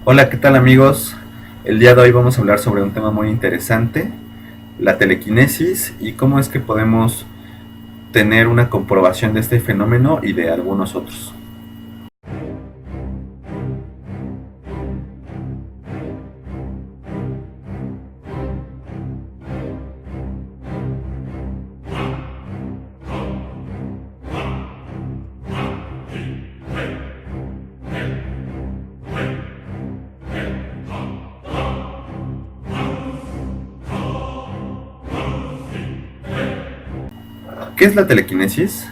Hola, ¿qué tal amigos? El día de hoy vamos a hablar sobre un tema muy interesante, la telequinesis y cómo es que podemos tener una comprobación de este fenómeno y de algunos otros. ¿Qué es la telequinesis?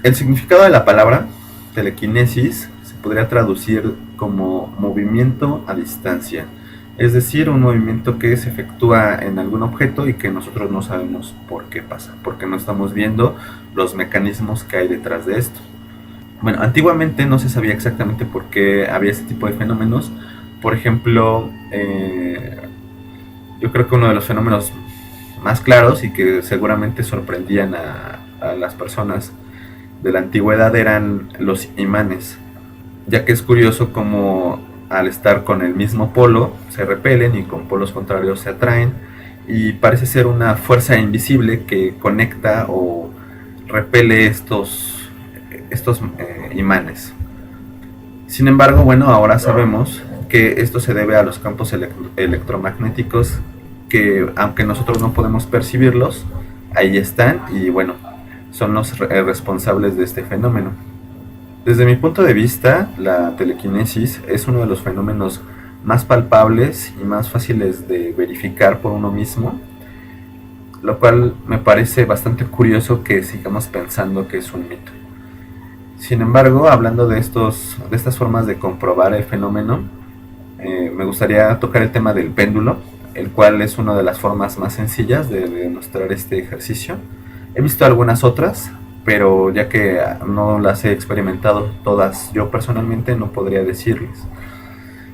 El significado de la palabra telequinesis se podría traducir como movimiento a distancia, es decir, un movimiento que se efectúa en algún objeto y que nosotros no sabemos por qué pasa, porque no estamos viendo los mecanismos que hay detrás de esto. Bueno, antiguamente no se sabía exactamente por qué había este tipo de fenómenos. Por ejemplo, yo creo que uno de los fenómenos más claros y que seguramente sorprendían a las personas de la antigüedad eran los imanes, ya que es curioso como al estar con el mismo polo se repelen y con polos contrarios se atraen y parece ser una fuerza invisible que conecta o repele estos imanes. Sin embargo, bueno, ahora sabemos que esto se debe a los campos electromagnéticos que, aunque nosotros no podemos percibirlos, ahí están y bueno, son los responsables de este fenómeno. Desde mi punto de vista, la telequinesis es uno de los fenómenos más palpables y más fáciles de verificar por uno mismo, lo cual me parece bastante curioso que sigamos pensando que es un mito. Sin embargo, hablando de estas formas de comprobar el fenómeno, me gustaría tocar el tema del péndulo, el cual es una de las formas más sencillas de demostrar este ejercicio. He visto algunas otras, pero ya que no las he experimentado todas yo personalmente, no podría decirles.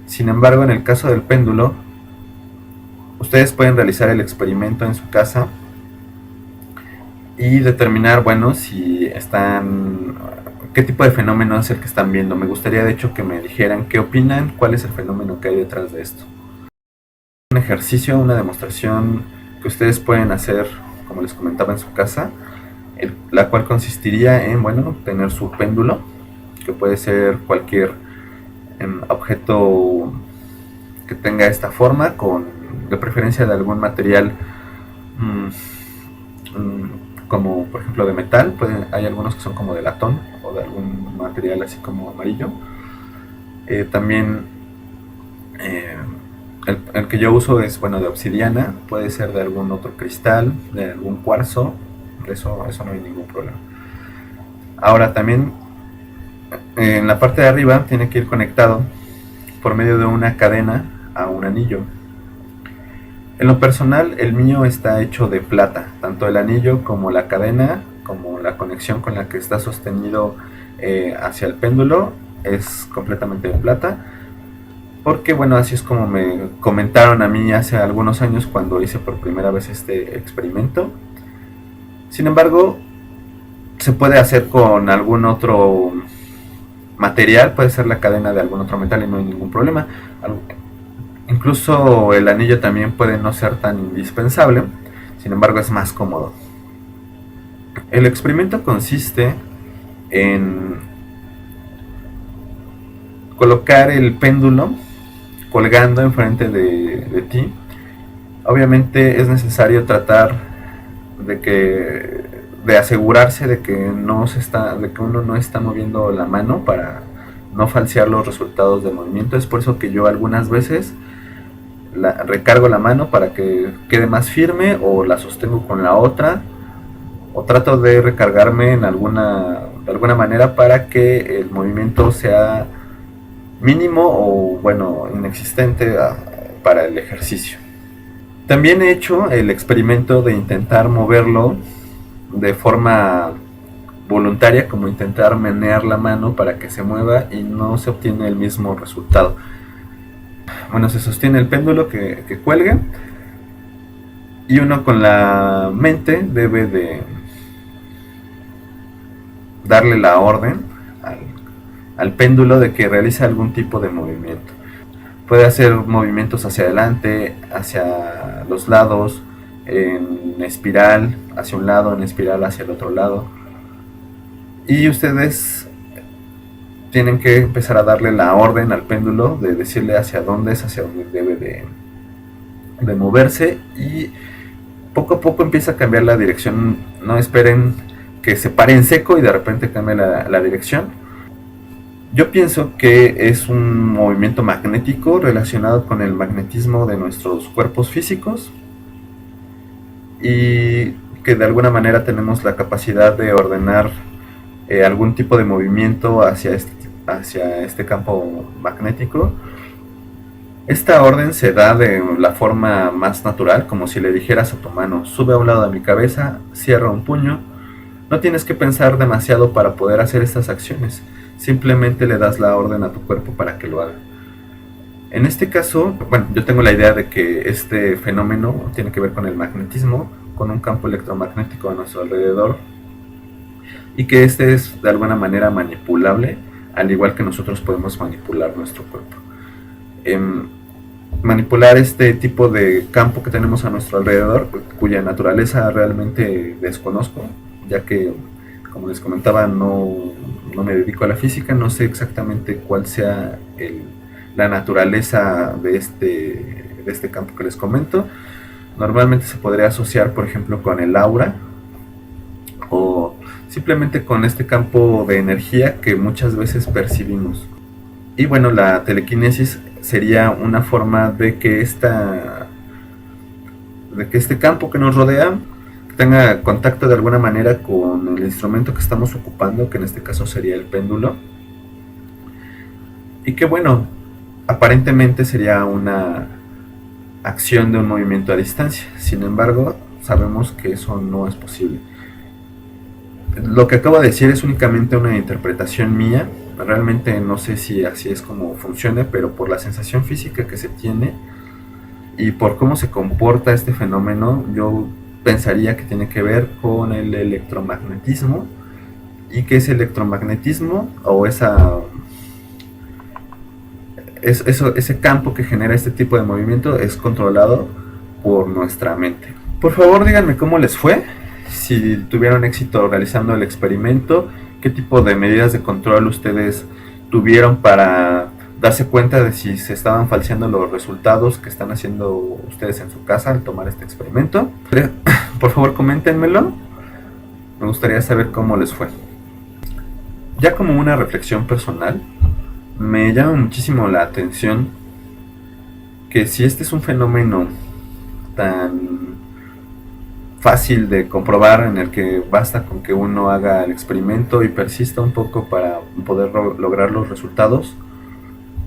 Sin embargo, en el caso del péndulo, ustedes pueden realizar el experimento en su casa y determinar, bueno, si están, qué tipo de fenómeno es el que están viendo. Me gustaría de hecho que me dijeran qué opinan, cuál es el fenómeno que hay detrás de esto. Un ejercicio, una demostración que ustedes pueden hacer, como les comentaba, en su casa, la cual consistiría en, bueno, tener su péndulo, que puede ser cualquier objeto que tenga esta forma, con de preferencia de algún material mmm, como por ejemplo de metal. Hay algunos que son como de latón o de algún material así como amarillo. También el que yo uso es, bueno, de obsidiana, puede ser de algún otro cristal, de algún cuarzo, eso no hay ningún problema. Ahora también en la parte de arriba tiene que ir conectado por medio de una cadena a un anillo. En lo personal, el mío está hecho de plata, tanto el anillo como la cadena, como la conexión con la que está sostenido hacia el péndulo, es completamente de plata. Porque bueno, así es como me comentaron a mí hace algunos años cuando hice por primera vez este experimento. Sin embargo, se puede hacer con algún otro material, puede ser la cadena de algún otro metal y no hay ningún problema. Incluso el anillo también puede no ser tan indispensable, sin embargo es más cómodo. El experimento consiste en colocar el péndulo colgando enfrente de ti. Obviamente es necesario tratar de asegurarse de que uno no está moviendo la mano para no falsear los resultados del movimiento. Es por eso que yo algunas veces recargo la mano para que quede más firme, o la sostengo con la otra, o trato de recargarme de alguna manera para que el movimiento sea mínimo o bueno, inexistente para el ejercicio. También he hecho el experimento de intentar moverlo de forma voluntaria, como intentar menear la mano para que se mueva, y no se obtiene el mismo resultado. Bueno, se sostiene el péndulo que cuelgue y uno con la mente debe de darle la orden al péndulo de que realice algún tipo de movimiento. Puede hacer movimientos hacia adelante, hacia los lados, en espiral hacia un lado, en espiral hacia el otro lado. Y ustedes tienen que empezar a darle la orden al péndulo de decirle hacia dónde es, hacia dónde debe de moverse, y poco a poco empieza a cambiar la dirección. No esperen que se pare en seco y de repente cambie la dirección. Yo pienso que es un movimiento magnético relacionado con el magnetismo de nuestros cuerpos físicos, y que de alguna manera tenemos la capacidad de ordenar algún tipo de movimiento hacia este campo magnético. Esta orden se da de la forma más natural, como si le dijeras a tu mano: sube a un lado de mi cabeza, cierra un puño. No tienes que pensar demasiado para poder hacer estas acciones, simplemente le das la orden a tu cuerpo para que lo haga. En este caso, bueno, yo tengo la idea de que este fenómeno tiene que ver con el magnetismo, con un campo electromagnético a nuestro alrededor, y que este es de alguna manera manipulable, al igual que nosotros podemos manipular nuestro cuerpo. Manipular este tipo de campo que tenemos a nuestro alrededor, cuya naturaleza realmente desconozco, ya que, como les comentaba, no me dedico a la física, no sé exactamente cuál sea la naturaleza de este campo que les comento. Normalmente se podría asociar, por ejemplo, con el aura, o simplemente con este campo de energía que muchas veces percibimos. Y bueno, la telequinesis sería una forma de que este campo que nos rodea tenga contacto de alguna manera con el instrumento que estamos ocupando, que en este caso sería el péndulo, y que bueno, aparentemente sería una acción de un movimiento a distancia. Sin embargo, sabemos que eso no es posible. Lo que acabo de decir es únicamente una interpretación mía. Realmente no sé si así es como funcione, pero por la sensación física que se tiene y por cómo se comporta este fenómeno, yo pensaría que tiene que ver con el electromagnetismo, y que ese electromagnetismo o ese campo que genera este tipo de movimiento es controlado por nuestra mente. Por favor, díganme cómo les fue, si tuvieron éxito realizando el experimento, qué tipo de medidas de control ustedes tuvieron para darse cuenta de si se estaban falseando los resultados que están haciendo ustedes en su casa al tomar este experimento. Por favor, coméntenmelo. Me gustaría saber cómo les fue. Ya como una reflexión personal, me llama muchísimo la atención que si este es un fenómeno tan fácil de comprobar, en el que basta con que uno haga el experimento y persista un poco para poder lograr los resultados,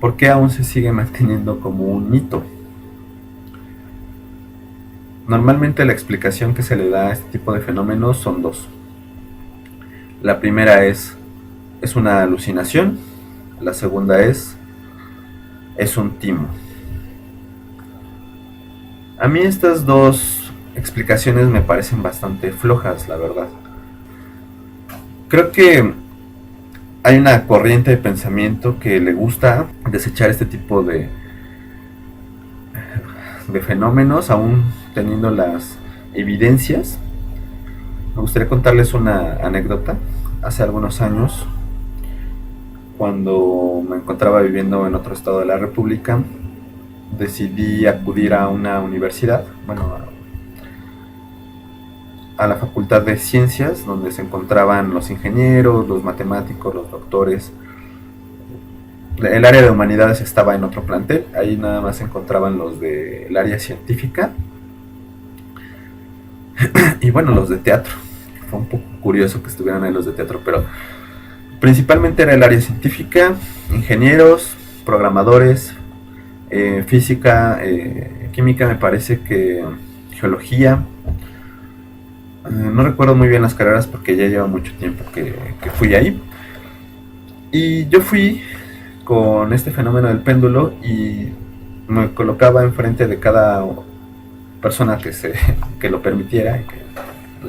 ¿por qué aún se sigue manteniendo como un mito? Normalmente la explicación que se le da a este tipo de fenómenos son dos. La primera es una alucinación. La segunda es un timo. A mí estas dos explicaciones me parecen bastante flojas, la verdad. Creo que hay una corriente de pensamiento que le gusta desechar este tipo de fenómenos, aún teniendo las evidencias. Me gustaría contarles una anécdota. Hace algunos años, cuando me encontraba viviendo en otro estado de la República, decidí acudir a una universidad, a la Facultad de Ciencias, donde se encontraban los ingenieros, los matemáticos, los doctores. El área de humanidades estaba en otro plantel, ahí nada más se encontraban los del área científica y bueno, los de teatro. Fue un poco curioso que estuvieran ahí los de teatro, pero principalmente era el área científica, ingenieros, programadores, física, química, me parece que geología. No recuerdo muy bien las carreras porque ya lleva mucho tiempo que fui ahí. Y yo fui con este fenómeno del péndulo y me colocaba enfrente de cada persona que lo permitiera y que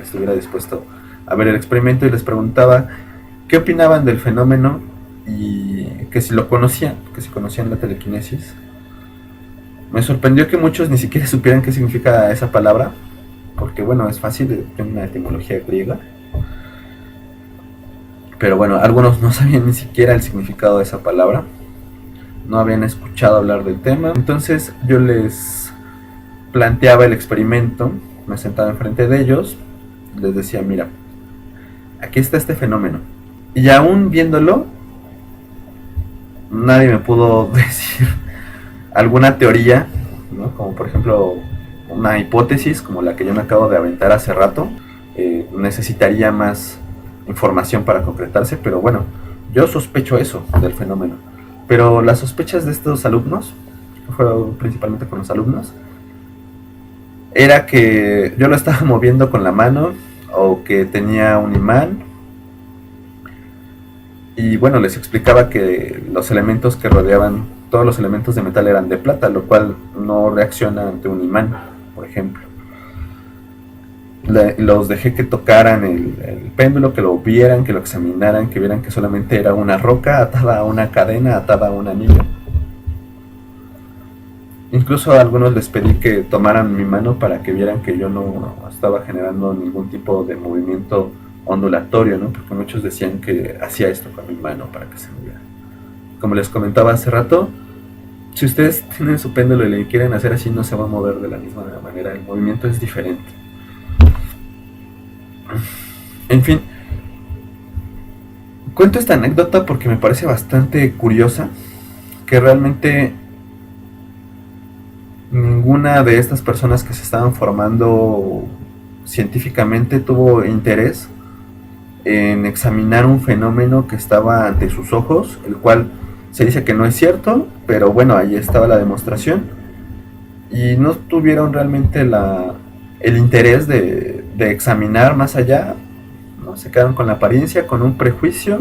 estuviera dispuesto a ver el experimento, y les preguntaba qué opinaban del fenómeno y que si lo conocían, que si conocían la telequinesis. Me sorprendió que muchos ni siquiera supieran qué significa esa palabra, porque bueno, es fácil, tiene una etimología griega. Pero bueno, algunos no sabían ni siquiera el significado de esa palabra, no habían escuchado hablar del tema. Entonces yo les planteaba el experimento, me sentaba enfrente de ellos, les decía, mira, aquí está este fenómeno. Y aún viéndolo, nadie me pudo decir alguna teoría, ¿no? Como por ejemplo una hipótesis como la que yo me acabo de aventar hace rato. Necesitaría más información para concretarse, pero bueno, yo sospecho eso del fenómeno. Pero las sospechas de estos alumnos, fueron principalmente con los alumnos, era que yo lo estaba moviendo con la mano o que tenía un imán. Y bueno, les explicaba que los elementos que rodeaban, todos los elementos de metal eran de plata, lo cual no reacciona ante un imán, por ejemplo. Los dejé que tocaran el péndulo, que lo vieran, que lo examinaran, que vieran que solamente era una roca atada a una cadena, atada a un anillo. Incluso a algunos les pedí que tomaran mi mano para que vieran que yo no estaba generando ningún tipo de movimiento ondulatorio, ¿no? Porque muchos decían que hacía esto con mi mano para que se moviera. Como les comentaba hace rato, si ustedes tienen su péndulo y le quieren hacer así, no se va a mover de la misma manera, el movimiento es diferente. En fin, cuento esta anécdota porque me parece bastante curiosa, que realmente ninguna de estas personas que se estaban formando científicamente tuvo interés en examinar un fenómeno que estaba ante sus ojos, el cual se dice que no es cierto, pero bueno, ahí estaba la demostración, y no tuvieron realmente el interés de examinar más allá, ¿no? Se quedaron con la apariencia, con un prejuicio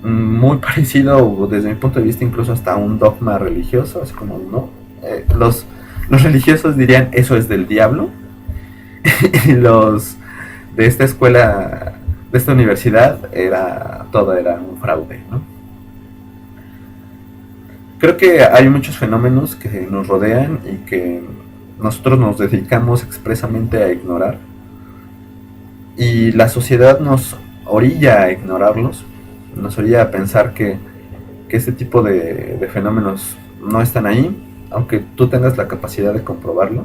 muy parecido desde mi punto de vista incluso hasta un dogma religioso, así como no, los religiosos dirían eso es del diablo, y los de esta escuela, de esta universidad, todo era un fraude, ¿no? Creo que hay muchos fenómenos que nos rodean y que nosotros nos dedicamos expresamente a ignorar, y la sociedad nos orilla a ignorarlos, nos orilla a pensar que este tipo de fenómenos no están ahí, aunque tú tengas la capacidad de comprobarlo,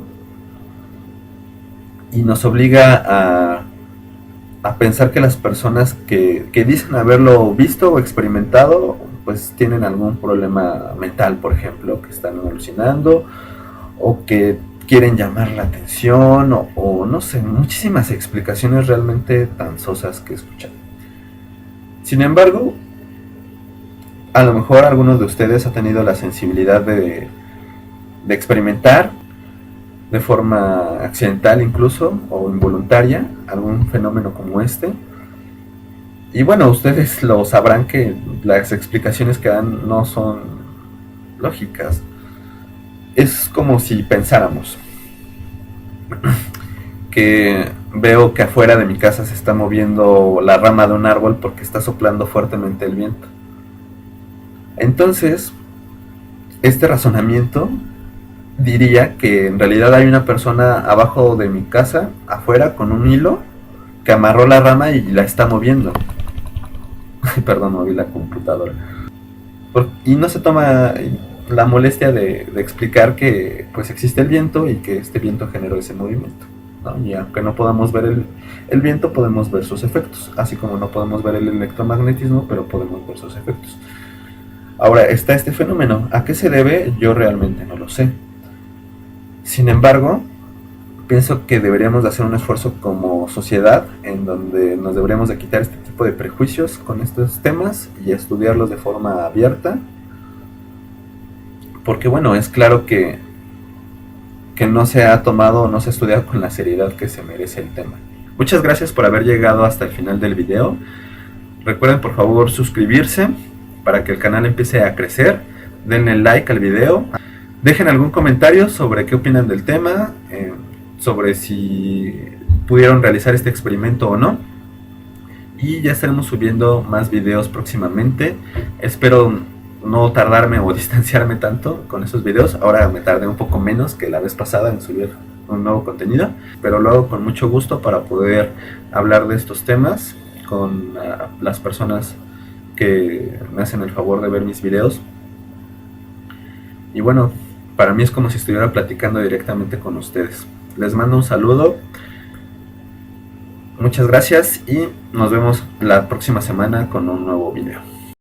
y nos obliga a pensar que las personas que dicen haberlo visto o experimentado pues tienen algún problema mental, por ejemplo, que están alucinando o que quieren llamar la atención o no sé, muchísimas explicaciones realmente tan sosas que escuchan. Sin embargo, a lo mejor algunos de ustedes ha tenido la sensibilidad de experimentar de forma accidental incluso o involuntaria algún fenómeno como este. Y bueno, ustedes lo sabrán que las explicaciones que dan no son lógicas. Es como si pensáramos que veo que afuera de mi casa se está moviendo la rama de un árbol porque está soplando fuertemente el viento. Entonces, este razonamiento diría que en realidad hay una persona abajo de mi casa, afuera, con un hilo que amarró la rama y la está moviendo. Perdón, moví la computadora. Y no se toma la molestia de explicar que pues existe el viento y que este viento generó ese movimiento, ¿no? Y aunque no podamos ver el viento, podemos ver sus efectos, así como no podemos ver el electromagnetismo, pero podemos ver sus efectos. Ahora, está este fenómeno. ¿A qué se debe? Yo realmente no lo sé. Sin embargo, pienso que deberíamos de hacer un esfuerzo como sociedad en donde nos deberíamos de quitar este tipo de prejuicios con estos temas y estudiarlos de forma abierta, porque bueno, es claro que no se ha tomado o no se ha estudiado con la seriedad que se merece el tema. Muchas gracias por haber llegado hasta el final del video. Recuerden por favor suscribirse para que el canal empiece a crecer. Denle like al video. Dejen algún comentario sobre qué opinan del tema, sobre si pudieron realizar este experimento o no. Y ya estaremos subiendo más videos próximamente. Espero no tardarme o distanciarme tanto con esos videos. Ahora me tardé un poco menos que la vez pasada en subir un nuevo contenido, pero lo hago con mucho gusto para poder hablar de estos temas con las personas que me hacen el favor de ver mis videos. Y bueno, para mí es como si estuviera platicando directamente con ustedes. Les mando un saludo, muchas gracias y nos vemos la próxima semana con un nuevo video.